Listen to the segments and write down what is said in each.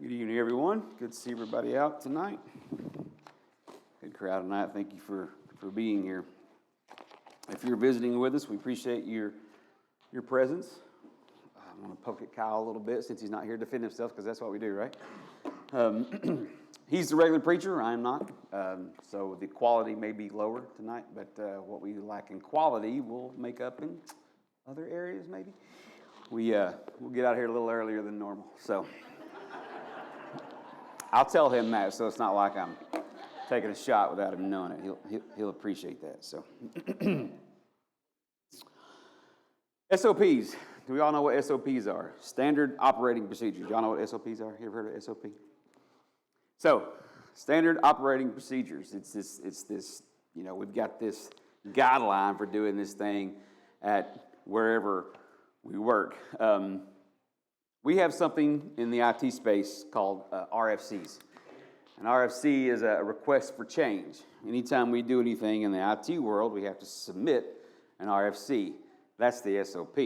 Good evening, everyone. Good to see everybody out tonight. Good crowd tonight. Thank you for being here. If you're visiting with us, we appreciate your presence. I'm going to poke at Kyle a little bit since he's not here to defend himself, because that's what we do, right? He's the regular preacher. I am not. So the quality may be lower tonight, but what we lack in quality we'll make up in other areas, maybe. We'll get out here a little earlier than normal. So I'll tell him that, so it's not like I'm taking a shot without him knowing it. He'll appreciate that. So SOPs. Do we all know what SOPs are? Standard operating procedures. Y'all know what SOPs are? You ever heard of SOP? So standard operating procedures. It's this. We've got this guideline for doing this thing at wherever we work. We have something in the IT space called RFCs. An RFC is a request for change. Anytime we do anything in the IT world, we have to submit an RFC. That's the SOP.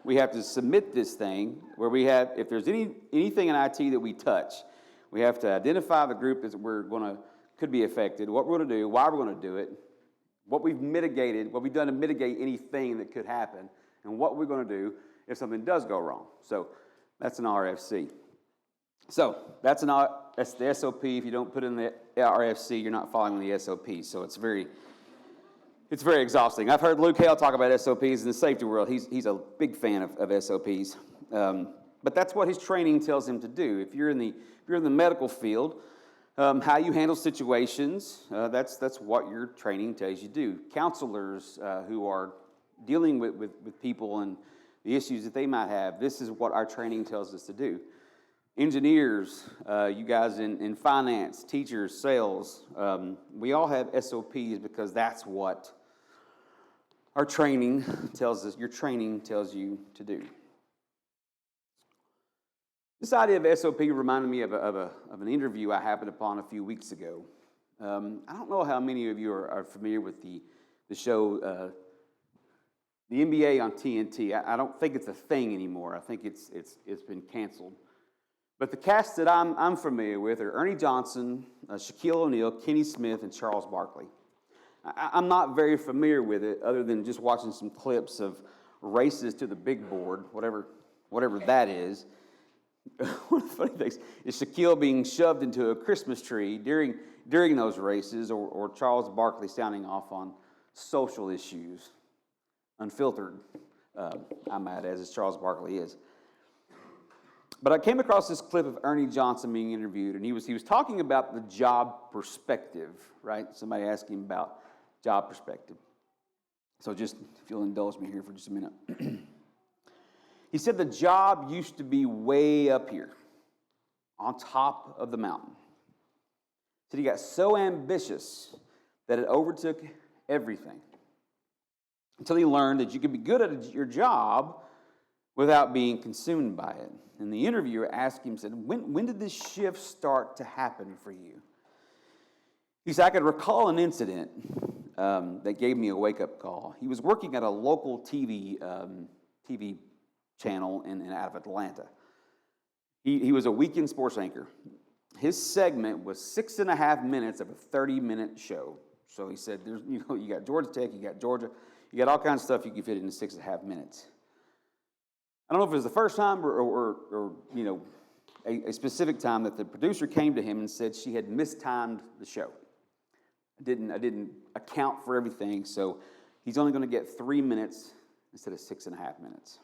We have to submit this thing where we have, if there's anything in IT that we touch, we have to identify the group that could be affected, what we're going to do, why we're going to do it, what we've done to mitigate anything that could happen, and what we're going to do if something does go wrong. So that's an RFC. So that's the SOP. If you don't put in the RFC, you're not following the SOP. So it's very exhausting. I've heard Luke Hale talk about SOPs in the safety world. He's a big fan of SOPs. But that's what his training tells him to do. If you're in the medical field, how you handle situations, that's what your training tells you to do. Counselors who are dealing with people and the issues that they might have, this is what our training tells us to do. Engineers, you guys in finance, teachers, sales, we all have SOPs because that's what our training tells us, your training tells you to do. This idea of SOP reminded me of an interview I happened upon a few weeks ago. I don't know how many of you are familiar with the show the NBA on TNT. I don't think it's a thing anymore. I think it's been canceled. But the cast that I'm familiar with are Ernie Johnson, Shaquille O'Neal, Kenny Smith, and Charles Barkley. I'm not very familiar with it other than just watching some clips of races to the big board, whatever that is. One of the funny things is Shaquille being shoved into a Christmas tree during those races, or Charles Barkley sounding off on social issues. Unfiltered, I might add, as Charles Barkley is. But I came across this clip of Ernie Johnson being interviewed, and he was talking about the job perspective, right? Somebody asked him about job perspective. So just, if you'll indulge me here for just a minute. He said the job used to be way up here, on top of the mountain. He said he got so ambitious that it overtook everything, until he learned that you could be good at your job without being consumed by it. And the interviewer asked him, said, when did this shift start to happen for you? He said, I could recall an incident that gave me a wake-up call. He was working at a local TV channel out of Atlanta. He was a weekend sports anchor. His segment was 6.5 minutes of a 30-minute show. So he said, you got Georgia Tech, you got Georgia, you got all kinds of stuff you can fit in 6.5 minutes. I don't know if it was the first time or a specific time that the producer came to him and said she had mistimed the show. I didn't account for everything, so he's only going to get 3 minutes instead of 6.5 minutes.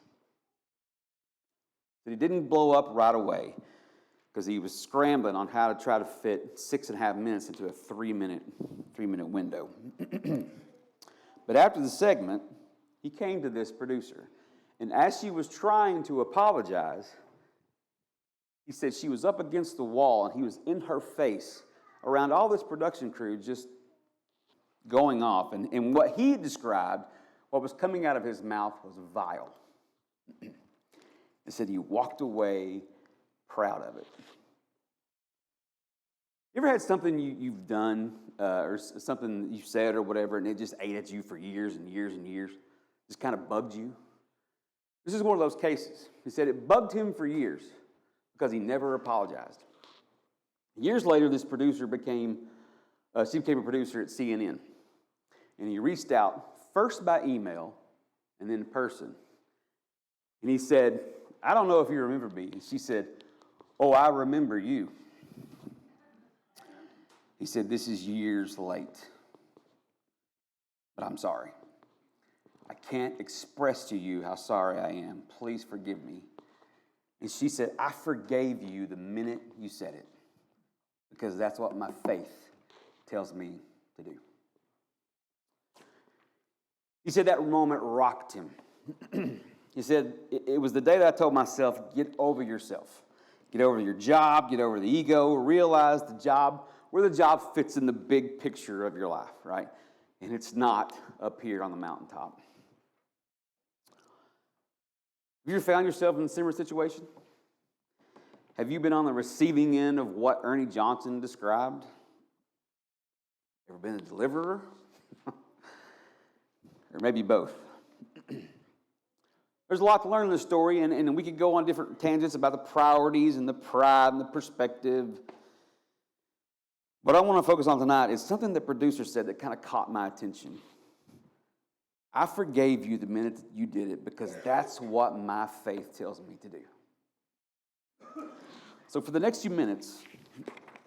But he didn't blow up right away because he was scrambling on how to try to fit 6.5 minutes into a 3-minute window. But after the segment, he came to this producer. And as she was trying to apologize, he said she was up against the wall and he was in her face around all this production crew just going off. And what he described, what was coming out of his mouth was vile. He said he walked away proud of it. You ever had something you've done or something you said or whatever, and it just ate at you for years and years and years? Just kind of bugged you? This is one of those cases. He said it bugged him for years because he never apologized. Years later, this producer became a producer at CNN. And he reached out first by email and then in person. And he said, I don't know if you remember me. And she said, oh, I remember you. He said, this is years late, but I'm sorry. I can't express to you how sorry I am. Please forgive me. And she said, I forgave you the minute you said it, because that's what my faith tells me to do. He said that moment rocked him. He said, it was the day that I told myself, get over yourself. Get over your job, get over the ego, realize where the job fits in the big picture of your life, right? And it's not up here on the mountaintop. Have you ever found yourself in a similar situation? Have you been on the receiving end of what Ernie Johnson described? Ever been a deliverer? Or maybe both. There's a lot to learn in this story, and we could go on different tangents about the priorities and the pride and the perspective. What I want to focus on tonight is something the producer said that kind of caught my attention. I forgave you the minute that you did it because that's what my faith tells me to do. So for the next few minutes,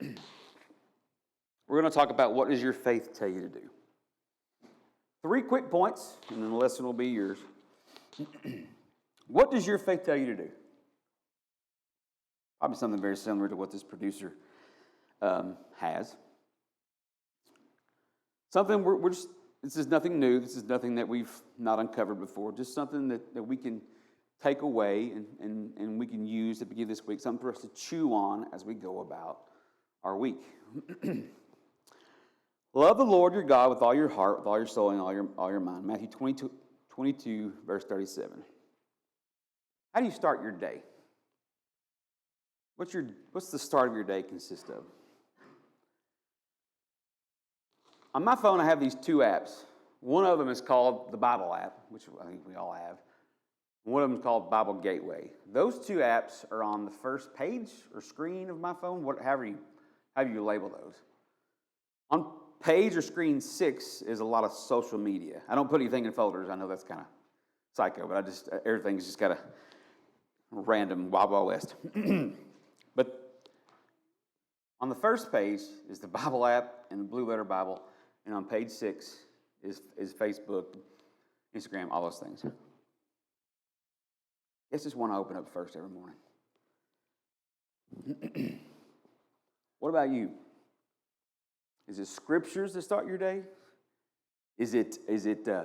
we're going to talk about what does your faith tell you to do. 3 quick points, and then the lesson will be yours. What does your faith tell you to do? Probably something very similar to what this producer has. Something we're just, this is nothing new. This is nothing that we've not uncovered before. Just something that we can take away and we can use at the beginning of this week. Something for us to chew on as we go about our week. Love the Lord your God with all your heart, with all your soul, and all your mind. Matthew 22, verse 37. How do you start your day? What's the start of your day consist of? On my phone, I have these 2 apps. One of them is called the Bible app, which I think we all have. One of them is called Bible Gateway. Those 2 apps are on the first page or screen of my phone, however you label those. On page or screen 6 is a lot of social media. I don't put anything in folders. I know that's kind of psycho, but everything's just kind of random, Wild Wild West. But on the first page is the Bible app and the Blue Letter Bible, and on page 6 is Facebook, Instagram, all those things. It's just one I open up first every morning. What about you? Is it scriptures that start your day? Is it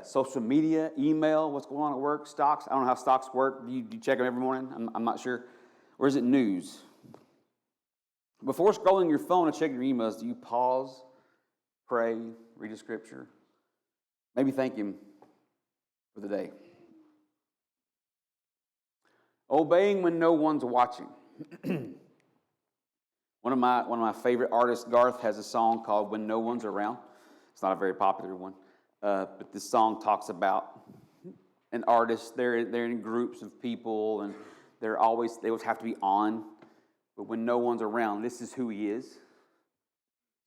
social media, email, what's going on at work, stocks? I don't know how stocks work. Do you check them every morning? I'm not sure. Or is it news? Before scrolling your phone and checking your emails, do you pause, pray, read a scripture? Maybe thank Him for the day. Obeying when no one's watching. One of my favorite artists, Garth, has a song called "When No One's Around." It's not a very popular one, but this song talks about an artist. They're in groups of people, and they always have to be on. But when no one's around, this is who he is.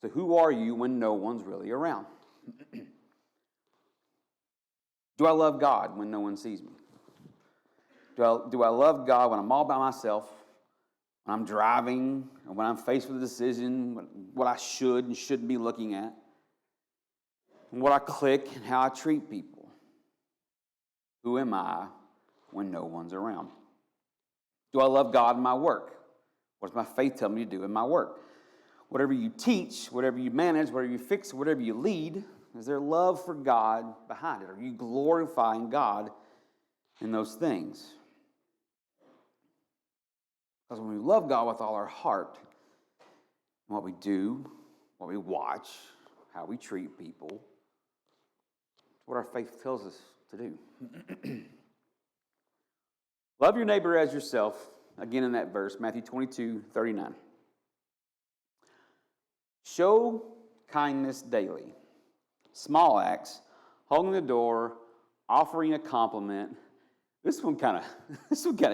So who are you when no one's really around? Do I love God when no one sees me? Do I love God when I'm all by myself, when I'm driving, or when I'm faced with a decision, what I should and shouldn't be looking at, and what I click and how I treat people? Who am I when no one's around? Do I love God in my work? What does my faith tell me to do in my work? Whatever you teach, whatever you manage, whatever you fix, whatever you lead, is there love for God behind it? Are you glorifying God in those things? Because when we love God with all our heart, what we do, what we watch, how we treat people, it's what our faith tells us to do. Love your neighbor as yourself. Again in that verse, Matthew 22:39. Show kindness daily. Small acts, holding the door, offering a compliment. This one kind of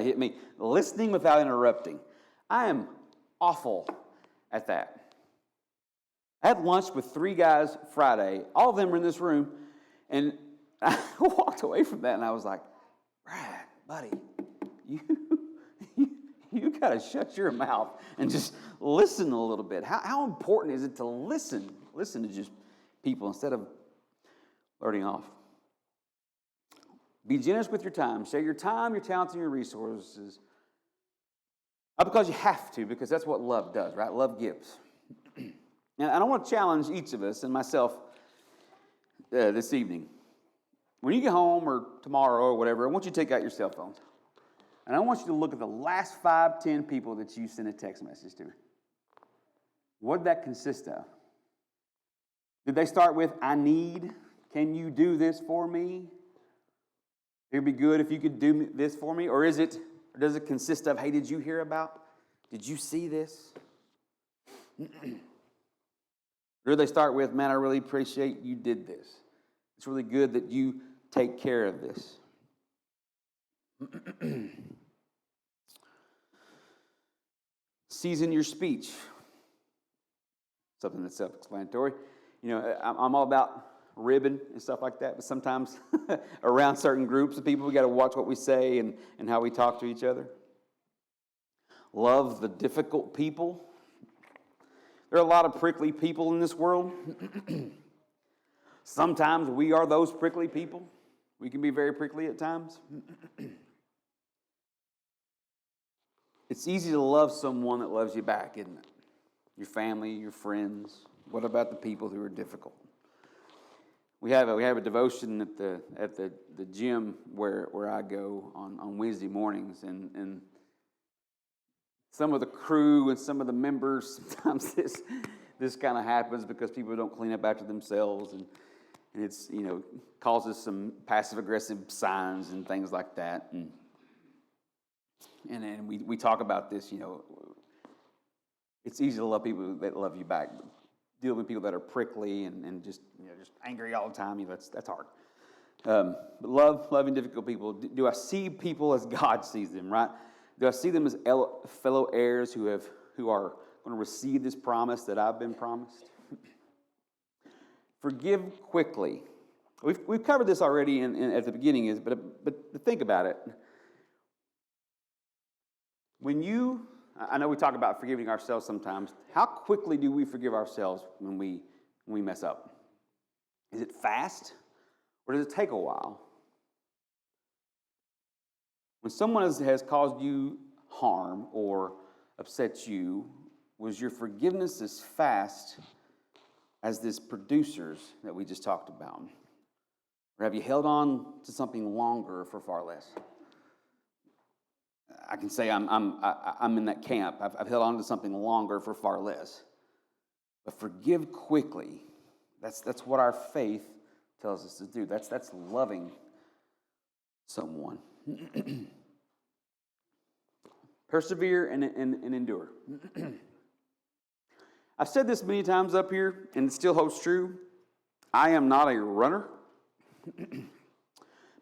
hit me. Listening without interrupting. I am awful at that. I had lunch with 3 guys Friday. All of them were in this room, and I walked away from that, and I was like, Brad, buddy, you you got to shut your mouth and just listen a little bit. How important is it to listen? Listen to just people instead of blurting off. Be generous with your time. Share your time, your talents, and your resources. Not because you have to, because that's what love does, right? Love gives. And I want to challenge each of us and myself this evening. When you get home or tomorrow or whatever, I want you to take out your cell phones. And I want you to look at the last 5, 10 people that you sent a text message to. What did that consist of? Did they start with, I need, can you do this for me? It would be good if you could do this for me. Or does it consist of, hey, did you hear about? Did you see this? Or do they start with, man, I really appreciate you did this. It's really good that you take care of this. Season your speech. Something that's self-explanatory. You know, I'm all about ribbing and stuff like that, but sometimes around certain groups of people, we got to watch what we say and how we talk to each other. Love the difficult people. There are a lot of prickly people in this world. Sometimes we are those prickly people. We can be very prickly at times. It's easy to love someone that loves you back, isn't it? Your family, your friends. What about the people who are difficult? We have a devotion at the gym where I go on Wednesday mornings, and some of the crew and some of the members, sometimes this kind of happens because people don't clean up after themselves, and it's, you know, causes some passive-aggressive signs and things like that. And we talk about this, you know, it's easy to love people that love you back. Deal with people that are prickly and just, you know, just angry all the time. You know, that's hard. But loving difficult people. Do I see people as God sees them, right? Do I see them as fellow heirs who are going to receive this promise that I've been promised? Forgive quickly. We've covered this already at the beginning, but think about it. I know we talk about forgiving ourselves sometimes. How quickly do we forgive ourselves when we mess up? Is it fast, or does it take a while? When someone has caused you harm or upset you, was your forgiveness as fast as this producer's that we just talked about? Or have you held on to something longer for far less? I can say I'm in that camp. I've held on to something longer for far less. But forgive quickly. That's what our faith tells us to do. That's loving someone. Persevere and endure. I've said this many times up here, and it still holds true. I am not a runner.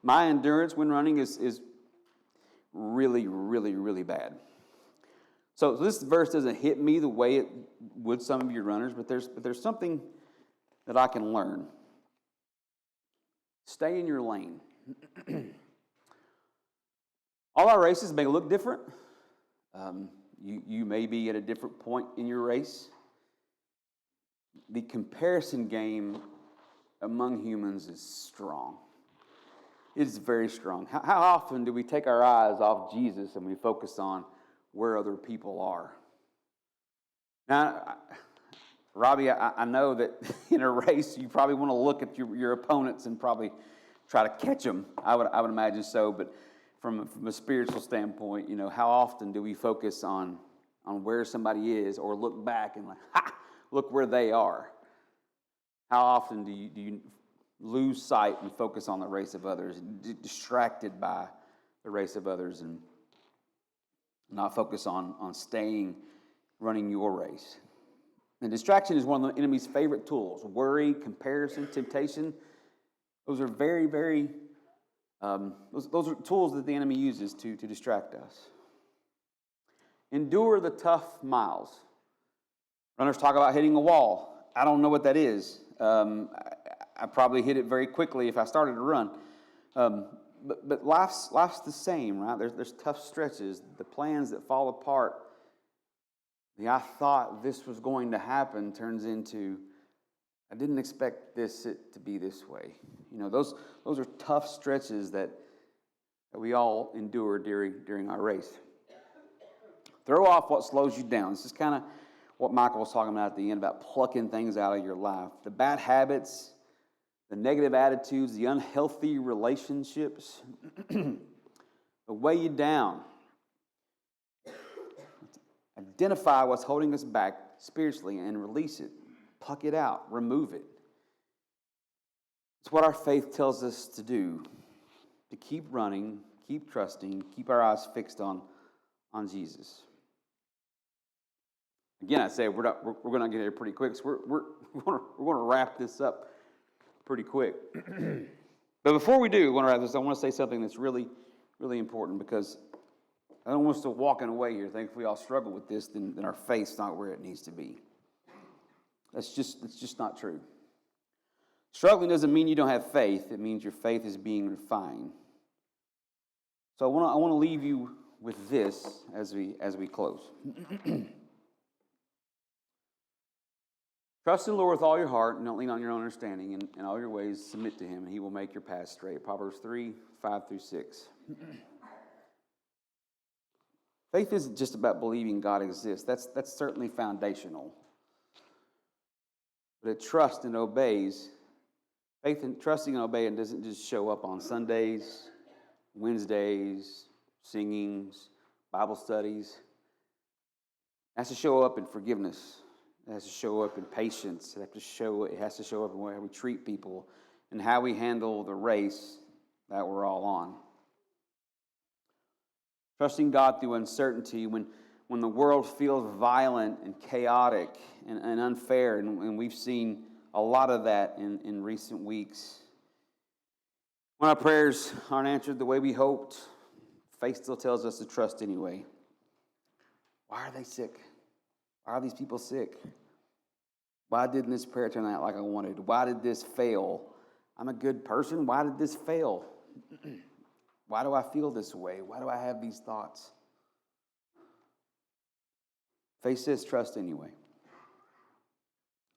My endurance when running is really, really, really bad. So this verse doesn't hit me the way it would some of your runners, but there's something that I can learn. Stay in your lane. All our races may look different. You may be at a different point in your race. The comparison game among humans is strong. It is very strong. How often do we take our eyes off Jesus and we focus on where other people are? Now, Robbie, I know that in a race you probably want to look at your opponents and probably try to catch them. I would imagine so. But from a spiritual standpoint, you know, how often do we focus on where somebody is, or look back and like, look where they are? How often do you lose sight and focus on the race of others, distracted by the race of others, and not focus on running your race? And distraction is one of the enemy's favorite tools. Worry, comparison, temptation. Those are very, very, those are tools that the enemy uses to distract us. Endure the tough miles. Runners talk about hitting a wall. I don't know what that is. I probably hit it very quickly if I started to run. But life's the same, right? There's tough stretches, the plans that fall apart. I thought this was going to happen turns into, I didn't expect it to be this way. Those are tough stretches that we all endure during our race. Throw off what slows you down. This is kind of what Michael was talking about at the end, about plucking things out of your life. The bad habits, the negative attitudes, the unhealthy relationships, that weigh you down. Identify what's holding us back spiritually and release it. Pluck it out. Remove it. It's what our faith tells us to do, to keep running, keep trusting, keep our eyes fixed on Jesus. Again, I say we're going to get here pretty quick. So we're going to wrap this up pretty quick. But before we do, I want to say something that's really, really important, because I don't want us to walking away here thinking if we all struggle with this, then our faith's not where it needs to be. It's just not true. Struggling doesn't mean you don't have faith. It means your faith is being refined. So I want to leave you with this as we close. Trust in the Lord with all your heart, and don't lean on your own understanding. In all your ways, submit to Him, and He will make your path straight. Proverbs 3:5-6. Faith isn't just about believing God exists. That's certainly foundational. But it trusts and obeys. Faith and trusting and obeying doesn't just show up on Sundays, Wednesdays, singings, Bible studies. It has to show up in forgiveness. It has to show up in patience. It has to show up in how we treat people and how we handle the race that we're all on. Trusting God through uncertainty when the world feels violent and chaotic and unfair, and we've seen a lot of that in recent weeks. When our prayers aren't answered the way we hoped, faith still tells us to trust anyway. Why are they sick? Why are these people sick? Why didn't this prayer turn out like I wanted? Why did this fail? I'm a good person. Why did this fail? Why do I feel this way? Why do I have these thoughts? Faith says trust anyway.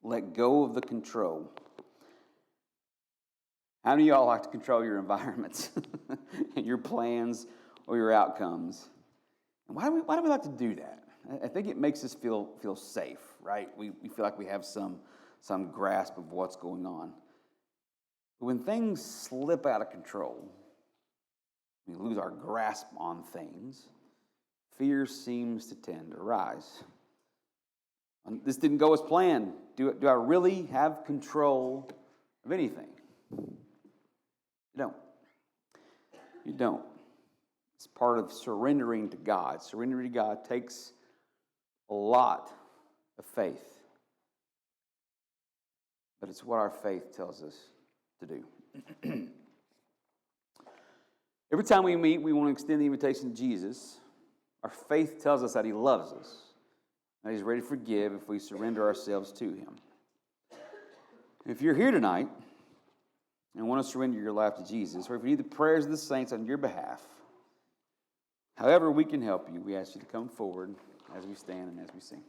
Let go of the control. How many of y'all like to control your environments, your plans, or your outcomes? And why do we like to do that? I think it makes us feel safe, right? We feel like we have some grasp of what's going on. But when things slip out of control, we lose our grasp on things, fear seems to tend to rise. This didn't go as planned. Do I really have control of anything? You don't. It's part of surrendering to God. Surrendering to God takes a lot of faith. But it's what our faith tells us to do. Every time we meet, we want to extend the invitation to Jesus. Our faith tells us that He loves us, that He's ready to forgive if we surrender ourselves to Him. If you're here tonight and want to surrender your life to Jesus, or if you need the prayers of the saints on your behalf, however we can help you, we ask you to come forward as we stand and as we sing.